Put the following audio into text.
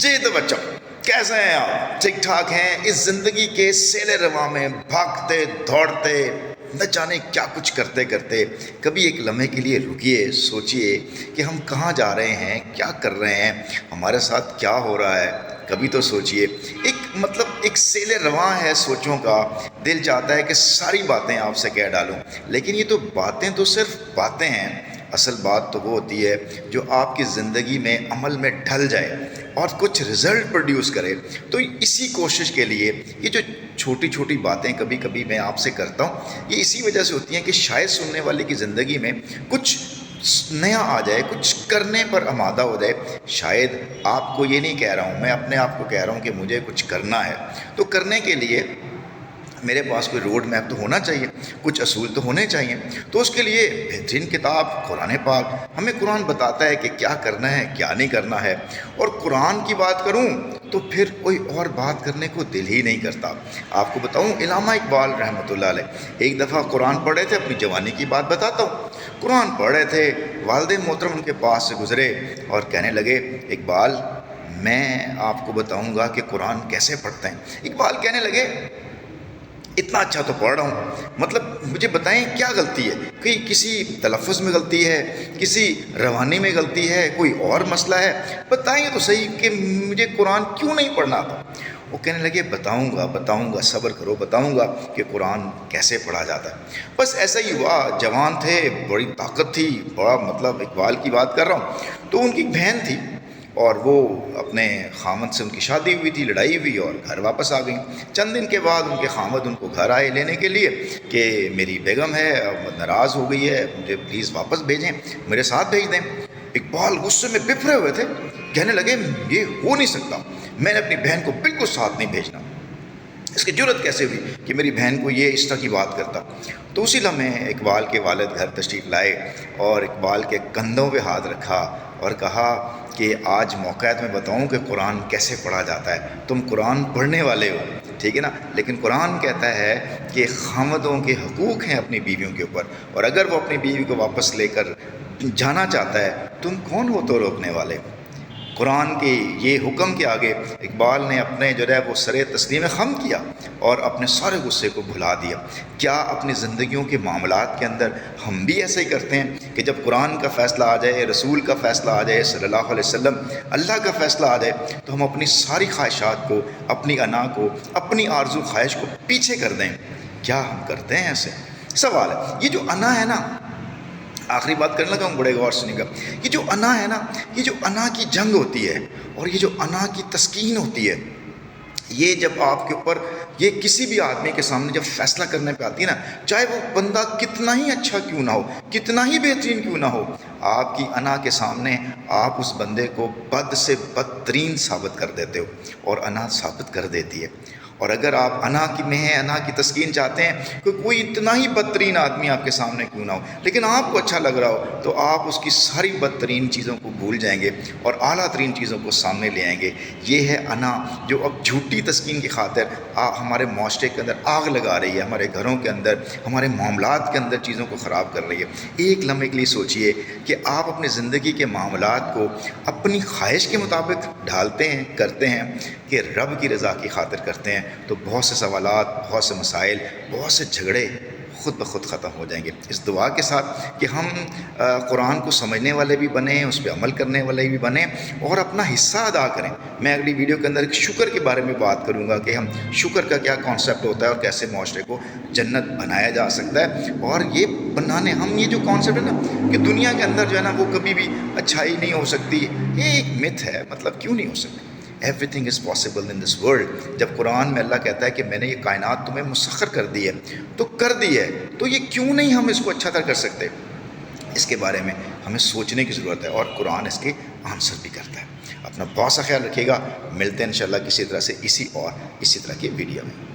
جی تو بچوں، کیسے ہیں آپ؟ ٹھیک ٹھاک ہیں؟ اس زندگی کے سیلِ رواں میں بھاگتے دوڑتے نہ جانے کیا کچھ کرتے کرتے کبھی ایک لمحے کے لیے رکیے، سوچئے کہ ہم کہاں جا رہے ہیں، کیا کر رہے ہیں، ہمارے ساتھ کیا ہو رہا ہے۔ کبھی تو سوچئے، ایک سیلِ رواں ہے سوچوں کا، دل چاہتا ہے کہ ساری باتیں آپ سے کہہ ڈالوں، لیکن یہ تو باتیں تو صرف باتیں ہیں، اصل بات تو وہ ہوتی ہے جو آپ کی زندگی میں عمل میں ڈھل جائے اور کچھ رزلٹ پروڈیوس کرے۔ تو اسی کوشش کے لیے یہ جو چھوٹی چھوٹی باتیں کبھی کبھی میں آپ سے کرتا ہوں، یہ اسی وجہ سے ہوتی ہیں کہ شاید سننے والے کی زندگی میں کچھ نیا آ جائے، کچھ کرنے پر آمادہ ہو جائے۔ شاید آپ کو یہ نہیں کہہ رہا ہوں، میں اپنے آپ کو کہہ رہا ہوں کہ مجھے کچھ کرنا ہے، تو کرنے کے لیے میرے پاس کوئی روڈ میپ تو ہونا چاہیے، کچھ اصول تو ہونے چاہیے۔ تو اس کے لیے بہترین کتاب قرآن پاک، ہمیں قرآن بتاتا ہے کہ کیا کرنا ہے، کیا نہیں کرنا ہے۔ اور قرآن کی بات کروں تو پھر کوئی اور بات کرنے کو دل ہی نہیں کرتا۔ آپ کو بتاؤں، علامہ اقبال رحمۃ اللہ علیہ ایک دفعہ قرآن پڑھے تھے، اپنی جوانی کی بات بتاتا ہوں۔ قرآن پڑھ رہے تھے، والد محترم ان کے پاس سے گزرے اور کہنے لگے، اقبال میں آپ کو بتاؤں گا کہ قرآن کیسے پڑھتے ہیں۔ اقبال کہنے لگے، اتنا اچھا تو پڑھ رہا ہوں، مطلب مجھے بتائیں کیا غلطی ہے، کہ کسی تلفظ میں غلطی ہے، کسی روانی میں غلطی ہے، کوئی اور مسئلہ ہے، بتائیں تو صحیح کہ مجھے قرآن کیوں نہیں پڑھنا آتا۔ وہ کہنے لگے، بتاؤں گا، صبر کرو، بتاؤں گا کہ قرآن کیسے پڑھا جاتا ہے۔ بس ایسا ہی ہوا، جوان تھے، بڑی طاقت تھی، بڑا مطلب اقبال کی بات کر رہا ہوں، تو ان کی ایک بہن تھی اور وہ اپنے خامد سے ان کی شادی ہوئی تھی، لڑائی ہوئی اور گھر واپس آ گئیں۔ چند دن کے بعد ان کے خامد ان کو گھر آئے لینے کے لیے کہ میری بیگم ہے، ناراض ہو گئی ہے، مجھے پلیز واپس بھیجیں، میرے ساتھ بھیج دیں۔ اقبال غصے میں بفرے ہوئے تھے، کہنے لگے یہ ہو نہیں سکتا، میں نے اپنی بہن کو بالکل ساتھ نہیں بھیجنا، اس کی جرت کیسے ہوئی کہ میری بہن کو یہ اس طرح کی بات کرتا۔ تو اسی لمحے اقبال کے والد گھر تشریف لائے اور اقبال کے کندھوں پہ ہاتھ رکھا اور کہا کہ آج موقع ہے تمہیں بتاؤں کہ قرآن کیسے پڑھا جاتا ہے، تم قرآن پڑھنے والے ہو، ٹھیک ہے نا، لیکن قرآن کہتا ہے کہ خامدوں کے حقوق ہیں اپنی بیویوں کے اوپر، اور اگر وہ اپنی بیوی کو واپس لے کر جانا چاہتا ہے، تم کون ہو تو روکنے والے۔ قرآن کے یہ حکم کے آگے اقبال نے اپنے جو ہے وہ سر تسلیم خم کیا اور اپنے سارے غصے کو بھلا دیا۔ کیا اپنی زندگیوں کے معاملات کے اندر ہم بھی ایسا ہی کرتے ہیں کہ جب قرآن کا فیصلہ آ جائے، رسول کا فیصلہ آ جائے صلی اللہ علیہ وسلم، اللہ کا فیصلہ آ جائے، تو ہم اپنی ساری خواہشات کو، اپنی انا کو، اپنی آرزو خواہش کو پیچھے کر دیں؟ کیا ہم کرتے ہیں ایسے؟ سوال ہے، یہ جو انا ہے نا، آخری بات کرنے لگا ہوں، بڑے غور سنیے گا، یہ جو انا ہے نا، یہ جو انا کی جنگ ہوتی ہے اور یہ جو انا کی تسکین ہوتی ہے، یہ جب آپ کے اوپر، یہ کسی بھی آدمی کے سامنے جب فیصلہ کرنے پہ آتی ہے نا، چاہے وہ بندہ کتنا ہی اچھا کیوں نہ ہو، کتنا ہی بہترین کیوں نہ ہو، آپ کی انا کے سامنے آپ اس بندے کو بد سے بدترین ثابت کر دیتے ہو، اور انا ثابت کر دیتی ہے۔ اور اگر آپ انا کی میں ہیں، انا کی تسکین چاہتے ہیں کہ کوئی اتنا ہی بدترین آدمی آپ کے سامنے کیوں نہ ہو، لیکن آپ کو اچھا لگ رہا ہو، تو آپ اس کی ساری بدترین چیزوں کو بھول جائیں گے اور اعلیٰ ترین چیزوں کو سامنے لے آئیں گے۔ یہ ہے انا، جو اب جھوٹی تسکین کی خاطر ہمارے معاشرے کے اندر آگ لگا رہی ہے، ہمارے گھروں کے اندر، ہمارے معاملات کے اندر چیزوں کو خراب کر رہی ہے۔ ایک لمحے کے لیے سوچئے کہ آپ اپنی زندگی کے معاملات کو اپنی خواہش کے مطابق ڈھالتے ہیں، کرتے ہیں کہ رب کی رضا کی خاطر کرتے ہیں، تو بہت سے سوالات، بہت سے مسائل، بہت سے جھگڑے خود بخود ختم ہو جائیں گے۔ اس دعا کے ساتھ کہ ہم قرآن کو سمجھنے والے بھی بنیں، اس پہ عمل کرنے والے بھی بنیں اور اپنا حصہ ادا کریں۔ میں اگلی ویڈیو کے اندر شکر کے بارے میں بات کروں گا کہ ہم شکر کا کیا کانسیپٹ ہوتا ہے اور کیسے معاشرے کو جنت بنایا جا سکتا ہے۔ اور یہ بنانے، ہم یہ جو کانسیپٹ ہے نا کہ دنیا کے اندر جو ہے نا وہ کبھی بھی اچھائی نہیں ہو سکتی، یہ ایک متھ ہے، مطلب کیوں نہیں ہو سکتی؟ Every thing is possible in this world. جب قرآن میں اللہ کہتا ہے کہ میں نے یہ کائنات تمہیں مسخر کر دی ہے، تو کر دی ہے، تو یہ کیوں نہیں ہم اس کو اچھا تر کر سکتے؟ اس کے بارے میں ہمیں سوچنے کی ضرورت ہے، اور قرآن اس کے آنسر بھی کرتا ہے۔ اپنا بہت سا خیال رکھیے گا، ملتے ہیں انشاءاللہ کسی طرح سے اسی طرح کی ویڈیو میں۔